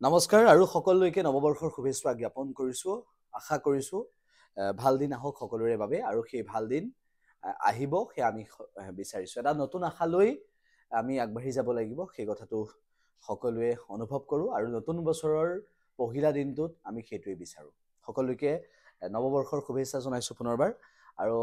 নমস্কাৰ আৰু সকলোকে নৱবৰ্ষৰ শুভেচ্ছা জ্ঞাপন কৰিছোঁ। আশা কৰিছোঁ ভাল দিন আহক সকলোৰে বাবে আৰু সেই ভাল দিন আহিব সেই আমি বিচাৰিছোঁ। এটা নতুন আশালৈ আমি আগবাঢ়ি যাব লাগিব, সেই কথাটো সকলোৱে অনুভৱ কৰোঁ আৰু নতুন বছৰৰ পহিলা দিনটোত আমি সেইটোৱে বিচাৰোঁ। সকলোকে নৱবৰ্ষৰ শুভেচ্ছা জনাইছোঁ পুনৰবাৰ। আৰু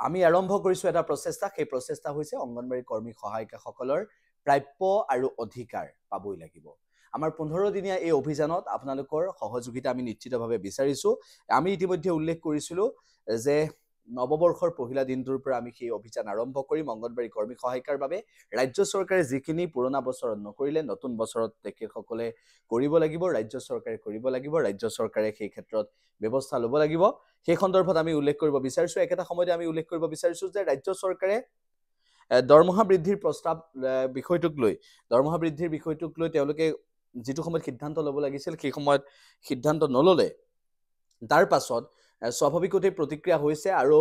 আমি আৰম্ভ কৰিছোঁ এটা প্ৰচেষ্টা, সেই প্ৰচেষ্টা হৈছে অংগনবাড়ী কৰ্মী সহায়িকাসকলৰ প্ৰাপ্য আৰু অধিকাৰ পাবই লাগিব। আমাৰ 15 দিনীয়া এই অভিযানত আপোনালোকৰ সহযোগিতা আমি নিশ্চিতভাৱে বিচাৰিছোঁ। আমি ইতিমধ্যে উল্লেখ কৰিছিলোঁ যে নৱবৰ্ষৰ পহিলা দিনটোৰ পৰা আমি সেই অভিযান আৰম্ভ কৰিম অংগনবাড়ী কৰ্মী সহায়িকাৰ বাবে। ৰাজ্য চৰকাৰে যিখিনি পুৰণা বছৰত নকৰিলে নতুন বছৰত তেখেতসকলে কৰিব লাগিব, ৰাজ্য চৰকাৰে কৰিব লাগিব, ৰাজ্য চৰকাৰে সেই ক্ষেত্ৰত ব্যৱস্থা ল'ব লাগিব। সেই সন্দৰ্ভত আমি উল্লেখ কৰিব বিচাৰিছোঁ। একেটা সময়তে আমি উল্লেখ কৰিব বিচাৰিছোঁ যে ৰাজ্য চৰকাৰে দৰমহা বৃদ্ধিৰ প্ৰস্তাৱ দৰমহা বৃদ্ধিৰ বিষয়টোক লৈ তেওঁলোকে যিটো সময়ত সিদ্ধান্ত ল'ব লাগিছিল সেই সময়ত সিদ্ধান্ত নল'লে। তাৰ পাছত স্বাভাৱিকতে প্ৰতিক্ৰিয়া হৈছে আৰু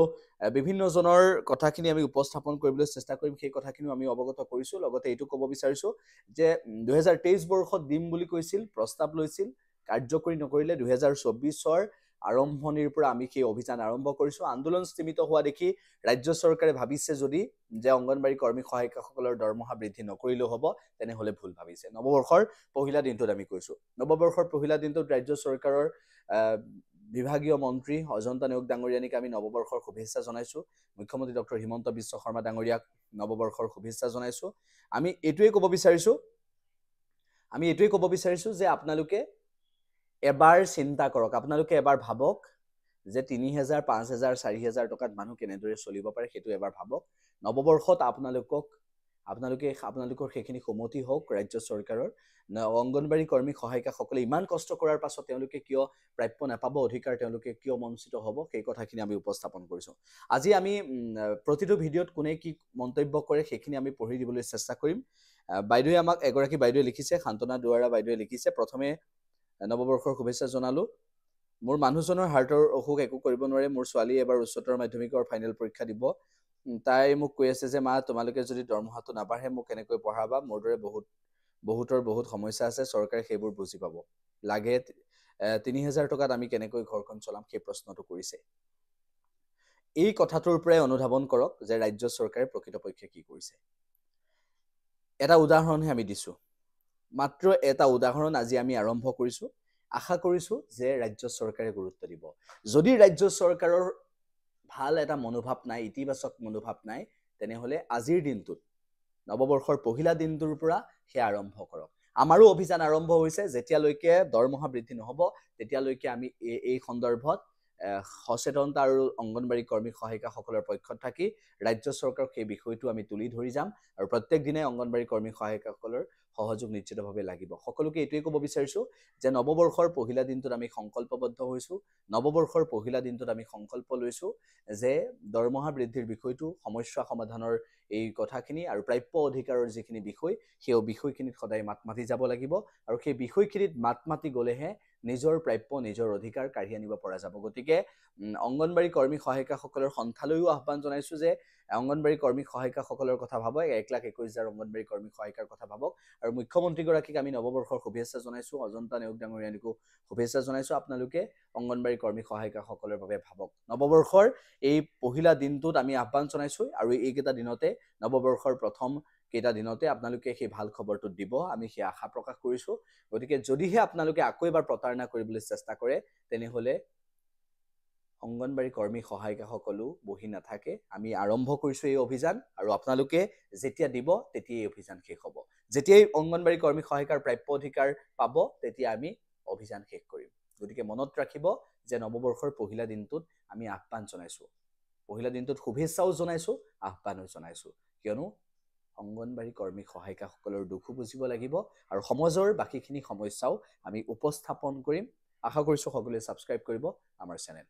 বিভিন্নজনৰ কথাখিনি আমি উপস্থাপন কৰিবলৈ চেষ্টা কৰিম। সেই কথাখিনিও আমি অৱগত কৰিছোঁ। লগতে এইটো ক'ব বিচাৰিছোঁ যে 2023 বৰ্ষত দিম বুলি কৈছিল, প্ৰস্তাৱ লৈছিল, কাৰ্যকৰী নকৰিলে। 2024 আৰম্ভণিৰ পৰা আমি সেই অভিযান আৰম্ভ কৰিছোঁ। আন্দোলন স্তীমিত হোৱা দেখি ৰাজ্য চৰকাৰে ভাবিছে যদি যে অংগনবাড়ী কৰ্মী সহায়িকাসকলৰ দৰমহা বৃদ্ধি নকৰিলেও হ'ব, তেনেহ'লে ভুল ভাবিছে। নৱবৰ্ষৰ পহিলা দিনটোত আমি কৈছোঁ, নৱবৰ্ষৰ পহিলা দিনটোত ৰাজ্য চৰকাৰৰ বিভাগীয় মন্ত্ৰী অজন্তা নেওগ ডাঙৰীয়ানীক আমি নৱবৰ্ষৰ শুভেচ্ছা জনাইছোঁ। মুখ্যমন্ত্ৰী ডক্টৰ হিমন্ত বিশ্ব শৰ্মা ডাঙৰীয়াক নৱবৰ্ষৰ শুভেচ্ছা জনাইছোঁ। আমি এইটোৱে ক'ব বিচাৰিছোঁ যে আপোনালোকে এবাৰ চিন্তা কৰক, আপোনালোকে এবাৰ ভাবক যে 3,000, 5,000, 4,000 টকাত মানুহ কেনেদৰে চলিব পাৰে, সেইটো এবাৰ ভাবক। নৱবৰ্ষত আপোনালোকৰ সেইখিনি সন্মতি হওক ৰাজ্য চৰকাৰৰ। অংগনবাড়ী কৰ্মী সহায়িকাসকলে ইমান কষ্ট কৰাৰ পাছত তেওঁলোকে কিয় প্ৰাপ্য নাপাব, অধিকাৰ তেওঁলোকে কিয় বঞ্চিত হ'ব, সেই কথাখিনি আমি উপস্থাপন কৰিছোঁ। আজি আমি প্ৰতিটো ভিডিঅ'ত কোনে কি মন্তব্য কৰে সেইখিনি আমি পঢ়ি দিবলৈ চেষ্টা কৰিম। বাইদেৱে আমাক এগৰাকী বাইদেৱে লিখিছে, শান্তনা দুৱাৰা বাইদেৱে লিখিছে, প্ৰথমে নৱবৰ্ষৰ শুভেচ্ছা জনালোঁ। মোৰ মানুহজনৰ হাৰ্টৰ অসুখ, একো কৰিব নোৱাৰে। মোৰ ছোৱালীয়ে এবাৰ উচ্চতৰ মাধ্যমিকৰ ফাইনেল পৰীক্ষা দিব। তাই মোক কৈ আছে যে মা, তোমালোকে যদি দৰমহাটো নাবাঢ়ে মোক কেনেকৈ পঢ়াবা? মোৰ দৰে বহুত সমস্যা আছে, চৰকাৰে সেইবোৰ বুজি পাব লাগে। 3,000 টকাত আমি কেনেকৈ ঘৰখন চলাম, সেই প্ৰশ্নটো কৰিছে। এই কথাটোৰ পৰাই অনুধাৱন কৰক যে ৰাজ্য চৰকাৰে প্ৰকৃতপক্ষে কি কৰিছে। এটা উদাহৰণহে আমি দিছোঁ, মাত্ৰ এটা উদাহৰণ আজি আমি আৰম্ভ কৰিছোঁ। আশা কৰিছোঁ যে ৰাজ্য চৰকাৰে গুৰুত্ব দিব। যদি ৰাজ্য চৰকাৰৰ ভাল এটা মনোভাৱ নাই, ইতিবাচক মনোভাৱ নাই, তেনেহ'লে আজিৰ দিনটোত নৱবৰ্ষৰ পহিলা দিনটোৰ পৰা সেয়া আৰম্ভ কৰক। আমাৰো অভিযান আৰম্ভ হৈছে। যেতিয়ালৈকে দৰমহা বৃদ্ধি নহ'ব তেতিয়ালৈকে আমি এই সন্দৰ্ভত সচেতনতা আৰু অংগনবাড়ী কৰ্মী সহায়িকাসকলৰ পক্ষত থাকি ৰাজ্য চৰকাৰক সেই বিষয়টো আমি তুলি ধৰি যাম আৰু প্ৰত্যেক দিনাই অংগনবাড়ী কৰ্মী সহায়িকাসকলৰ সহযোগ নিশ্চিতভাৱে লাগিব। সকলোকে এইটোৱে ক'ব বিচাৰিছোঁ যে নৱবৰ্ষৰ পহিলা দিনটোত আমি সংকল্পবদ্ধ হৈছোঁ। নৱবৰ্ষৰ পহিলা দিনটোত আমি সংকল্প লৈছোঁ যে দৰমহা বৃদ্ধিৰ বিষয়টো, সমস্যা সমাধানৰ এই কথাখিনি আৰু প্ৰাপ্য অধিকাৰৰ যিখিনি বিষয়, সেই বিষয়খিনিত সদায় মাত মাতি যাব লাগিব আৰু সেই বিষয়খিনিত মাত মাতি গ'লেহে নিজৰ প্ৰাপ্য, নিজৰ অধিকাৰ কাঢ়ি আনিব পৰা যাব। গতিকে অংগনবাড়ী কৰ্মী সহায়িকাসকলৰ সন্থালৈও আহ্বান জনাইছোঁ যে অংগনবাড়ী কৰ্মী সহায়িকাসকলৰ কথা ভাবক, 1,21,000 অংগনবাড়ী কৰ্মী সহায়িকাৰ কথা ভাবক। আৰু মুখ্যমন্ত্ৰীগৰাকীক আমি নৱবৰ্ষৰ শুভেচ্ছা জনাইছোঁ, অজন্তা নেওগ ডাঙৰীয়ানীকো শুভেচ্ছা জনাইছোঁ। আপোনালোকে অংগনবাড়ী কৰ্মী সহায়িকাসকলৰ বাবে ভাবক। নৱবৰ্ষৰ এই পহিলা দিনটোত আমি আহ্বান জনাইছোঁ আৰু এইকেইটা দিনতে, নৱবৰ্ষৰ প্ৰথম কেইটা দিনতে আপোনালোকে সেই ভাল খবৰটো দিব, আমি সেই আশা প্ৰকাশ কৰিছোঁ। গতিকে যদিহে আপোনালোকে আকৌ এবাৰ প্ৰতাৰণা কৰিবলৈ চেষ্টা কৰে, তেনেহ'লে অংগনবাড়ী কৰ্মী সহায়িকাসকলো বহি নাথাকে। আমি আৰম্ভ কৰিছোঁ এই অভিযান আৰু আপোনালোকে যেতিয়া দিব তেতিয়াই এই অভিযান শেষ হ'ব। যেতিয়াই অংগনবাড়ী কৰ্মী সহায়িকাৰ প্ৰাপ্য অধিকাৰ পাব তেতিয়া আমি অভিযান শেষ কৰিম। গতিকে মনত ৰাখিব যে নৱবৰ্ষৰ পহিলা দিনটোত আমি আহ্বান জনাইছোঁ, পহিলা দিনটোত শুভেচ্ছাও জনাইছোঁ, আহ্বানো জনাইছোঁ, কিয়নো অংগনবাড়ী কৰ্মী সহায়িকাসকলৰ দুখো বুজিব লাগিব আৰু সমাজৰ বাকীখিনি সমস্যাও আমি উপস্থাপন কৰিম। আশা কৰিছোঁ সকলোৱে ছাবস্ক্ৰাইব কৰিব আমাৰ চেনেল।